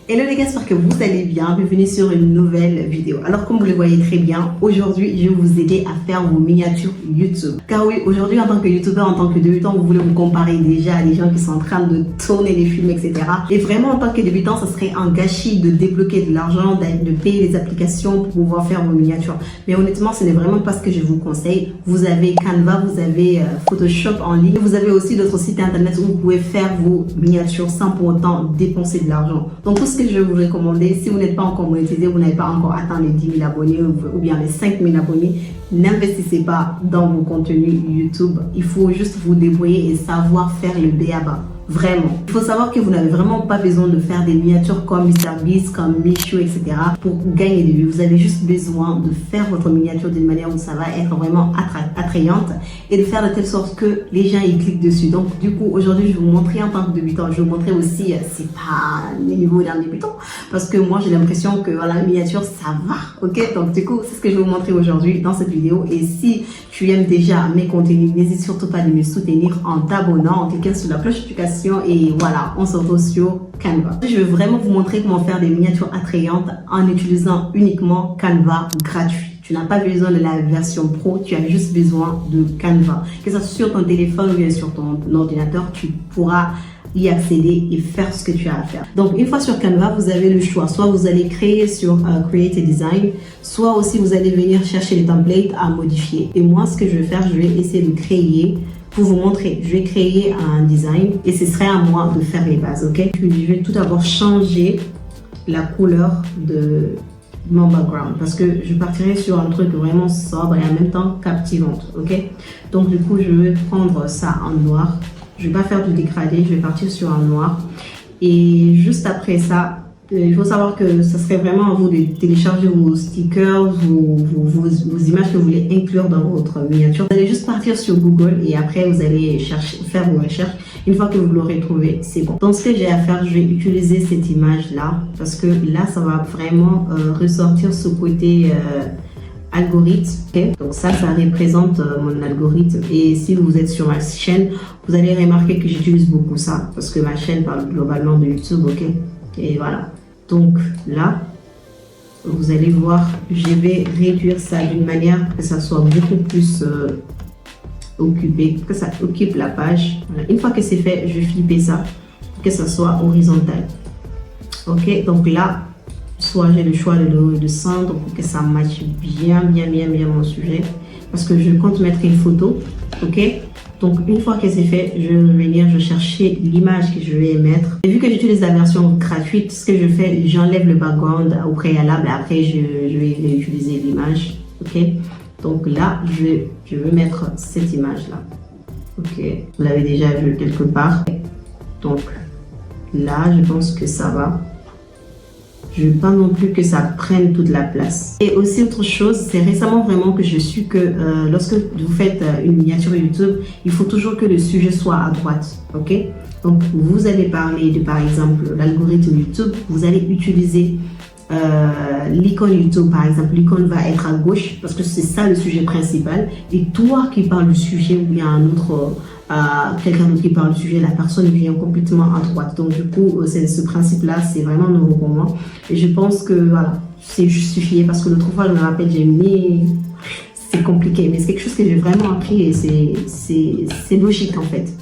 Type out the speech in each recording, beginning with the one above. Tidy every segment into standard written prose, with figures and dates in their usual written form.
Hello les gars, j'espère que vous allez bien. Bienvenue sur une nouvelle vidéo. Alors comme vous le voyez très bien, aujourd'hui je vais vous aider à faire vos miniatures YouTube. Car oui, aujourd'hui en tant que youtubeur, en tant que débutant, vous voulez vous comparer déjà à des gens qui sont en train de tourner les films, etc. Et vraiment en tant que débutant, ça serait un gâchis de débloquer de l'argent, de payer les applications pour pouvoir faire vos miniatures. Mais honnêtement, ce n'est vraiment pas ce que je vous conseille. Vous avez Canva, vous avez Photoshop en ligne. Vous avez aussi d'autres sites internet où vous pouvez faire vos miniatures sans pour autant dépenser de l'argent. Donc tout ce que je vais vous recommander, si vous n'êtes pas encore monétisé, vous n'avez pas encore atteint les 10 000 abonnés ou bien les 5 000 abonnés, n'investissez pas dans vos contenus YouTube. Il faut juste vous débrouiller et savoir faire le b.a.-ba. Vraiment. Il faut savoir que vous n'avez vraiment pas besoin de faire des miniatures comme MrBeast, comme Michou, etc. pour gagner des vues. Vous avez juste besoin de faire votre miniature d'une manière où ça va être vraiment attrayante et de faire de telle sorte que les gens y cliquent dessus. Donc du coup, aujourd'hui, je vais vous montrer en tant que débutant. Je vais vous montrer aussi, c'est pas le niveau d'un débutant parce que moi, j'ai l'impression que voilà, la miniature, ça va. Ok, donc du coup, c'est ce que je vais vous montrer aujourd'hui dans cette vidéo. Et si tu aimes déjà mes contenus, n'hésite surtout pas de me soutenir en t'abonnant, en cliquant sur la cloche de notification. Et voilà, on se retrouve sur Canva. Je vais vraiment vous montrer comment faire des miniatures attrayantes en utilisant uniquement Canva gratuit. Tu n'as pas besoin de la version pro, tu as juste besoin de Canva. Que ce soit sur ton téléphone ou bien sur ton ordinateur, tu pourras y accéder et faire ce que tu as à faire. Donc une fois sur Canva, vous avez le choix. Soit vous allez créer sur Create a Design, soit aussi vous allez venir chercher les templates à modifier. Et moi, ce que je vais faire, je vais essayer de créer pour vous montrer. Je vais créer un design et ce serait à moi de faire les bases, ok? Je vais tout d'abord changer la couleur de mon background parce que je partirai sur un truc vraiment sobre et en même temps captivante, ok? Donc du coup, je vais prendre ça en noir. Je vais pas faire du dégradé, je vais partir sur un noir. Et juste après ça, il faut savoir que ça serait vraiment à vous de télécharger vos stickers, vos images que vous voulez inclure dans votre miniature. Vous allez juste partir sur Google et après vous allez faire vos recherches. Une fois que vous l'aurez trouvé, c'est bon. Donc ce que j'ai à faire, je vais utiliser cette image-là parce que là, ça va vraiment ressortir ce côté algorithme. Okay? Donc ça représente mon algorithme. Et si vous êtes sur ma chaîne, vous allez remarquer que j'utilise beaucoup ça parce que ma chaîne parle globalement de YouTube, ok? Et voilà. Donc là, vous allez voir, je vais réduire ça d'une manière que ça soit beaucoup plus occupé, que ça occupe la page. Voilà. Une fois que c'est fait, je vais flipper ça pour que ça soit horizontal. Ok, donc là, soit j'ai le choix de centre pour que ça matche bien mon sujet. Parce que je compte mettre une photo. Ok, donc une fois que c'est fait, je vais venir chercher l'image que je vais mettre. Et vu que j'utilise la version gratuite, ce que je fais, j'enlève le background au préalable. Après, je vais utiliser l'image. Ok, donc là, je vais mettre cette image-là. Ok, vous l'avez déjà vu quelque part. Donc là, je pense que ça va. Je ne veux pas non plus que ça prenne toute la place. Et aussi autre chose, c'est récemment vraiment que je suis que lorsque vous faites une miniature YouTube, il faut toujours que le sujet soit à droite. Ok? Donc vous allez parler de par exemple l'algorithme YouTube, vous allez utiliser l'icône YouTube par exemple. L'icône va être à gauche parce que c'est ça le sujet principal. Et toi qui parles du sujet ou bien un autre quelqu'un d'autre qui parle du sujet, la personne vient complètement à droite. Donc du coup, ce principe-là, c'est vraiment nouveau pour moi. Et je pense que voilà, c'est justifié parce que l'autre fois, je me rappelle, j'ai mis... C'est compliqué, mais c'est quelque chose que j'ai vraiment appris et c'est logique en fait.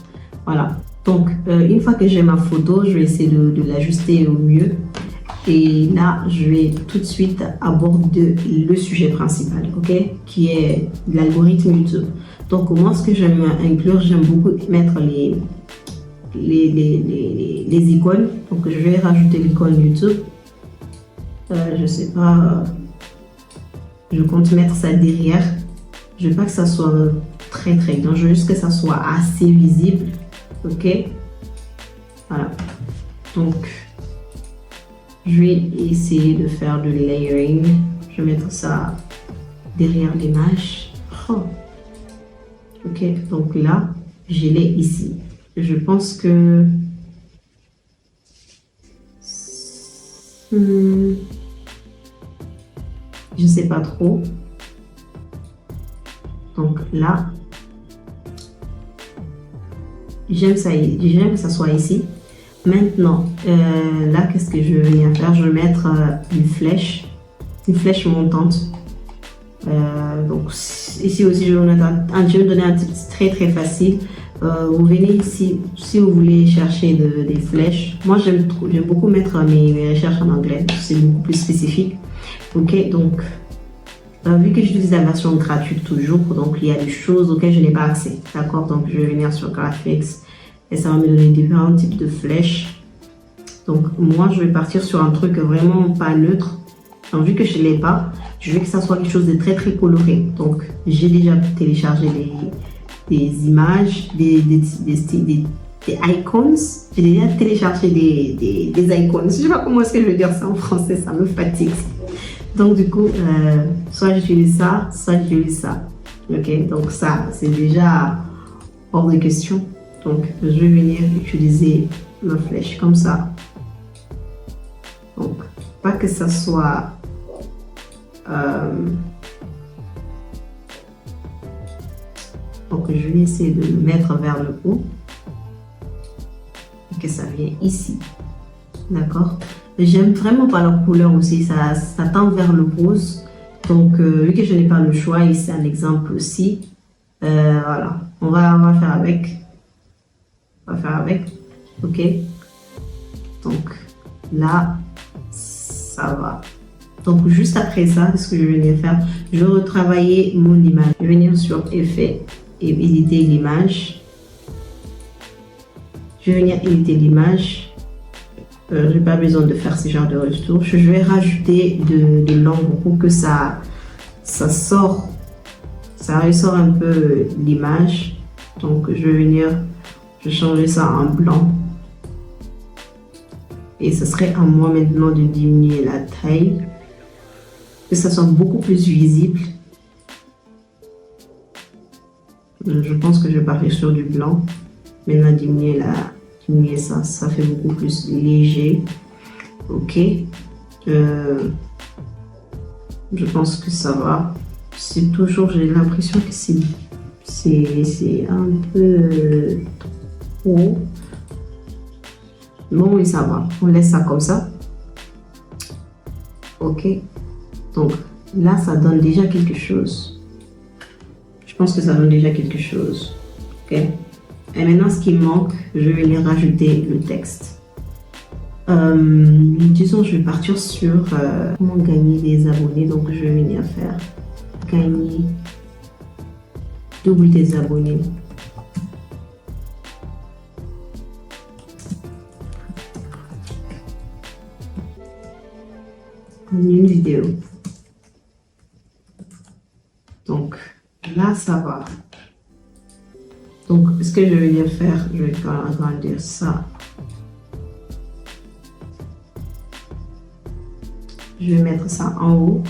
Voilà. Donc, une fois que j'ai ma photo, je vais essayer de l'ajuster au mieux. Et là, je vais tout de suite aborder le sujet principal, ok, qui est l'algorithme YouTube. Donc, moi, ce que j'aime inclure, j'aime beaucoup mettre les icônes. Donc, je vais rajouter l'icône YouTube. Je sais pas, je compte mettre ça derrière. Je veux pas que ça soit très grand, je veux juste que ça soit assez visible, ok. Voilà. Donc, je vais essayer de faire du layering. Je vais mettre ça derrière l'image. Oh. Ok, donc là, je l'ai ici. Je pense que... je ne sais pas trop. Donc là, j'aime que ça soit ici. Maintenant, là, qu'est-ce que je vais venir faire? Je vais mettre une flèche montante. Donc ici aussi, je vais donner un tip très très facile. Vous venez ici, si vous voulez chercher des flèches. Moi, j'aime beaucoup mettre mes recherches en anglais. C'est beaucoup plus spécifique. Ok, donc vu que j'utilise la version gratuite toujours, donc il y a des choses auxquelles je n'ai pas accès. D'accord, donc je vais venir sur Graphics et ça va me donner différents types de flèches. Donc moi, je vais partir sur un truc vraiment pas neutre. Donc, vu que je ne l'ai pas, je veux que ça soit quelque chose de très très coloré. Donc j'ai déjà téléchargé des images, des icons. J'ai déjà téléchargé des icons. Je ne sais pas comment est-ce que je vais dire ça en français, ça me fatigue. Donc du coup, soit j'utilise ça, soit j'utilise ça. Ok, donc ça, c'est déjà hors de question. Donc je vais venir utiliser ma flèche comme ça. Donc, pas que ça soit... donc je vais essayer de le mettre vers le haut. Et que ça vient ici. D'accord? J'aime vraiment pas leur couleur aussi, ça tend vers le rose. Donc, vu que je n'ai pas le choix, ici un exemple aussi. Voilà, on va faire avec. On va faire avec. Ok. Donc, là, ça va. Donc, juste après ça, ce que je vais venir faire, je vais retravailler mon image. Je vais venir sur Effet et éditer l'image. Je vais venir éditer l'image. Je n'ai pas besoin de faire ce genre de retouches. Je vais rajouter de l'ombre pour que ça ressort un peu l'image. Donc je vais venir, je vais changer ça en blanc. Et ce serait à moi maintenant de diminuer la taille, que ça soit beaucoup plus visible. Je pense que je vais partir sur du blanc. Maintenant diminuer ça fait beaucoup plus léger. Ok, je pense que ça va. C'est toujours, j'ai l'impression que c'est un peu trop. Bon, oui, ça va, on laisse ça comme ça. Ok, donc là ça donne déjà quelque chose. Je pense que ça donne déjà quelque chose. Ok. Et maintenant, ce qui manque, je vais venir rajouter le texte. Disons, je vais partir sur comment gagner des abonnés. Donc, je vais venir faire gagner, double des abonnés. En une vidéo. Donc, là, ça va. Donc, ce que je vais venir faire, je vais agrandir ça. Je vais mettre ça en haut.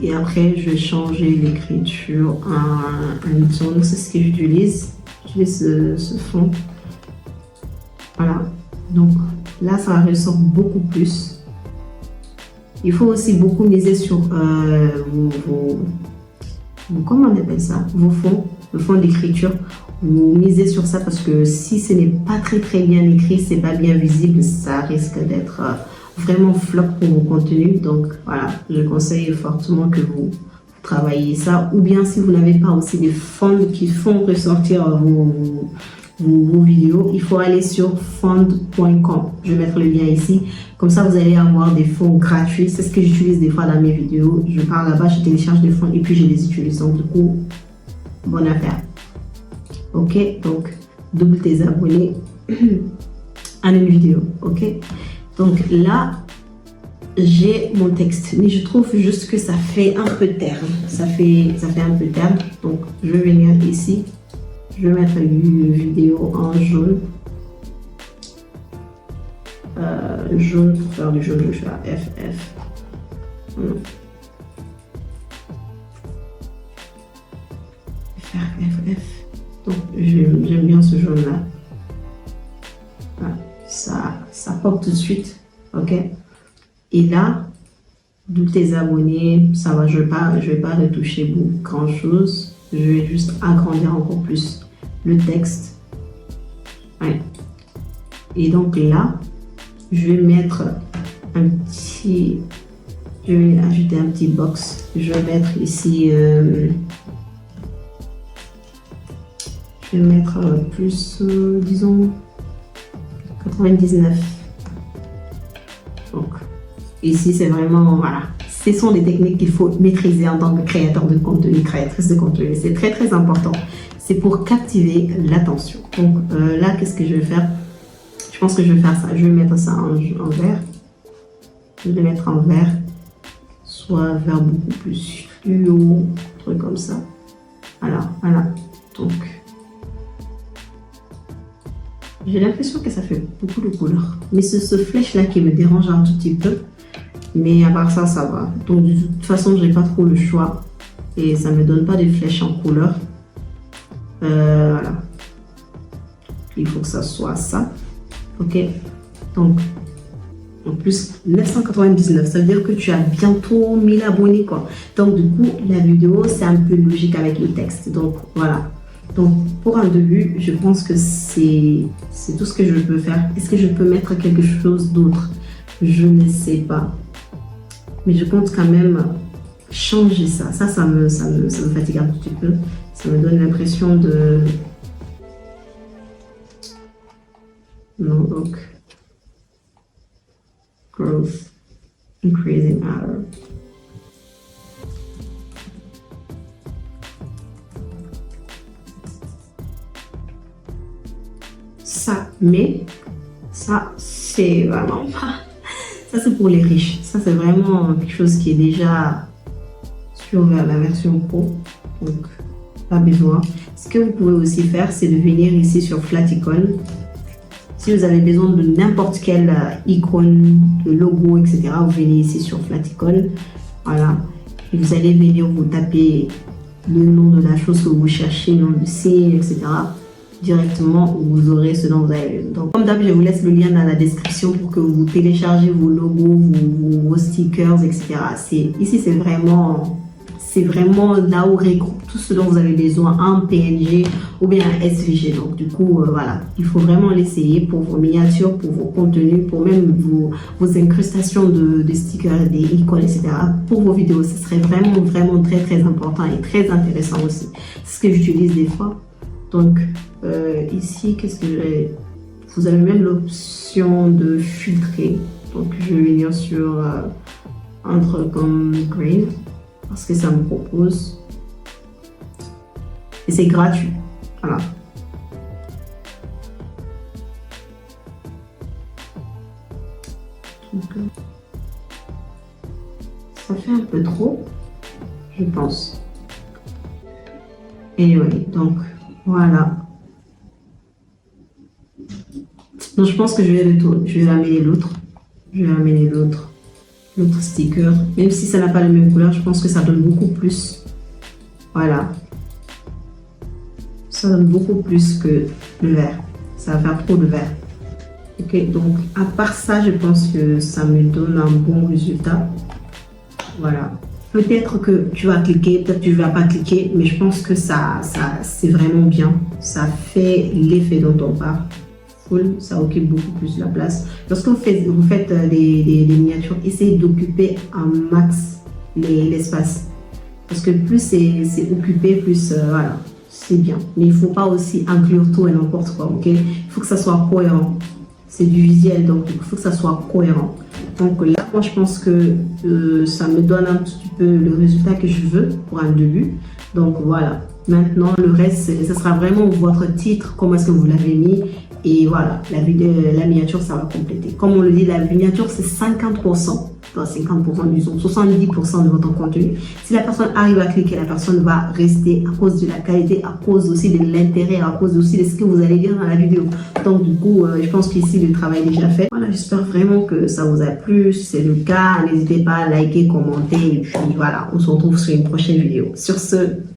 Et après, je vais changer l'écriture en Newton. C'est ce que j'utilise. J'utilise ce fond. Voilà. Donc, là, ça ressort beaucoup plus. Il faut aussi beaucoup miser sur comment on appelle ça? Vos fonds, le fond d'écriture. Vous misez sur ça parce que si ce n'est pas très bien écrit, c'est pas bien visible, ça risque d'être vraiment flop pour vos contenus. Donc voilà, je conseille fortement que vous travaillez ça. Ou bien si vous n'avez pas aussi des fonds qui font ressortir vos vidéos, il faut aller sur fond.com. Je vais mettre le lien ici. Comme ça, vous allez avoir des fonds gratuits. C'est ce que j'utilise des fois dans mes vidéos. Je pars là-bas, je télécharge des fonds et puis je les utilise. Donc du coup, bonne affaire. Ok, donc double tes abonnés en une vidéo. Ok, donc là j'ai mon texte, mais je trouve juste que ça fait un peu terne. Ça fait un peu terne. Donc je vais venir ici, je vais mettre une vidéo en jaune. Jaune, pour faire du jaune, je fais à FF. Faire FF. Donc j'aime bien ce jaune là. Voilà. Ça pop tout de suite. Ok. Et là, tous tes abonnés, ça va, je vais pas retoucher grand chose. Je vais juste agrandir encore plus le texte. Ouais. Et donc là, je vais mettre un petit... Je vais ajouter un petit box. Je vais mettre ici... je vais mettre plus, disons, 99. Donc, ici, c'est vraiment... Voilà. Ce sont des techniques qu'il faut maîtriser en tant que créateur de contenu, créatrice de contenu. C'est très, très important. C'est pour captiver l'attention. Donc là, qu'est-ce que je vais faire? Je pense que je vais faire ça. Je vais mettre ça en vert. Je vais le mettre en vert. Soit vert beaucoup plus fluo, un truc comme ça. Alors, voilà. Donc, j'ai l'impression que ça fait beaucoup de couleurs. Mais c'est ce flèche-là qui me dérange un tout petit peu. Mais à part ça, ça va. Donc, de toute façon, je n'ai pas trop le choix. Et ça ne me donne pas des flèches en couleur. Voilà. Il faut que ça soit ça. Ok. Donc, en plus, 999. Ça veut dire que tu as bientôt 1000 abonnés, quoi. Donc, du coup, la vidéo, c'est un peu logique avec le texte. Donc, voilà. Donc, pour un début, je pense que c'est tout ce que je peux faire. Est-ce que je peux mettre quelque chose d'autre? Je ne sais pas. Mais je compte quand même changer ça. Ça me fatigue un petit peu. Ça me donne l'impression de... Non, donc... Growth, increasing hour. Ça, mais... Ça, c'est vraiment pas... Ça, c'est pour les riches. Ça, c'est vraiment quelque chose qui est déjà sur la version pro. Donc, pas besoin. Ce que vous pouvez aussi faire, c'est de venir ici sur Flaticon. Si vous avez besoin de n'importe quelle icône, de logo, etc., vous venez ici sur Flaticon. Voilà. Et vous allez venir vous taper le nom de la chose que vous cherchez, le nom du signe, etc. Directement, vous aurez ce dont vous avez. Donc, comme d'hab, je vous laisse le lien dans la description pour que vous téléchargez vos logos, vos stickers, etc. Ici, c'est vraiment là où regroupe tout ce dont vous avez besoin en PNG ou bien en SVG. Donc, du coup, voilà, il faut vraiment l'essayer pour vos miniatures, pour vos contenus, pour même vos incrustations de stickers, des icônes, etc. Pour vos vidéos, ce serait vraiment très, très important et très intéressant aussi. C'est ce que j'utilise des fois. Donc, ici, qu'est-ce que j'ai? Vous avez même l'option de filtrer. Donc, je vais venir sur un truc comme Green parce que ça me propose. Et c'est gratuit. Voilà. Donc, ça fait un peu trop, je pense. Et oui, donc, voilà. Donc, je pense que je vais le tourner. Je vais ramener l'autre. Je vais ramener l'autre sticker. Même si ça n'a pas la même couleur, je pense que ça donne beaucoup plus. Voilà. Ça donne beaucoup plus que le vert. Ça va faire trop de vert. Ok, donc à part ça, je pense que ça me donne un bon résultat. Voilà. Peut-être que tu vas cliquer, peut-être que tu ne vas pas cliquer, mais je pense que ça c'est vraiment bien. Ça fait l'effet dont on parle. Ça occupe beaucoup plus la place. Lorsque vous faites des miniatures, essayez d'occuper un max l'espace. Parce que plus c'est occupé, plus voilà, c'est bien. Mais il ne faut pas aussi inclure tout et n'importe quoi. Ok, il faut que ça soit cohérent. C'est du visuel, donc il faut que ça soit cohérent. Donc là, moi, je pense que ça me donne un petit peu le résultat que je veux pour un début. Donc voilà. Maintenant, le reste, ce sera vraiment votre titre, comment est-ce que vous l'avez mis. Et voilà, la miniature, ça va compléter. Comme on le dit, la miniature, c'est 50%. Dans 50%, disons 70% de votre contenu. Si la personne arrive à cliquer, la personne va rester à cause de la qualité, à cause aussi de l'intérêt, à cause aussi de ce que vous allez dire dans la vidéo. Donc du coup, je pense qu'ici, le travail est déjà fait. Voilà, j'espère vraiment que ça vous a plu. Si c'est le cas, n'hésitez pas à liker, commenter. Et puis voilà, on se retrouve sur une prochaine vidéo. Sur ce...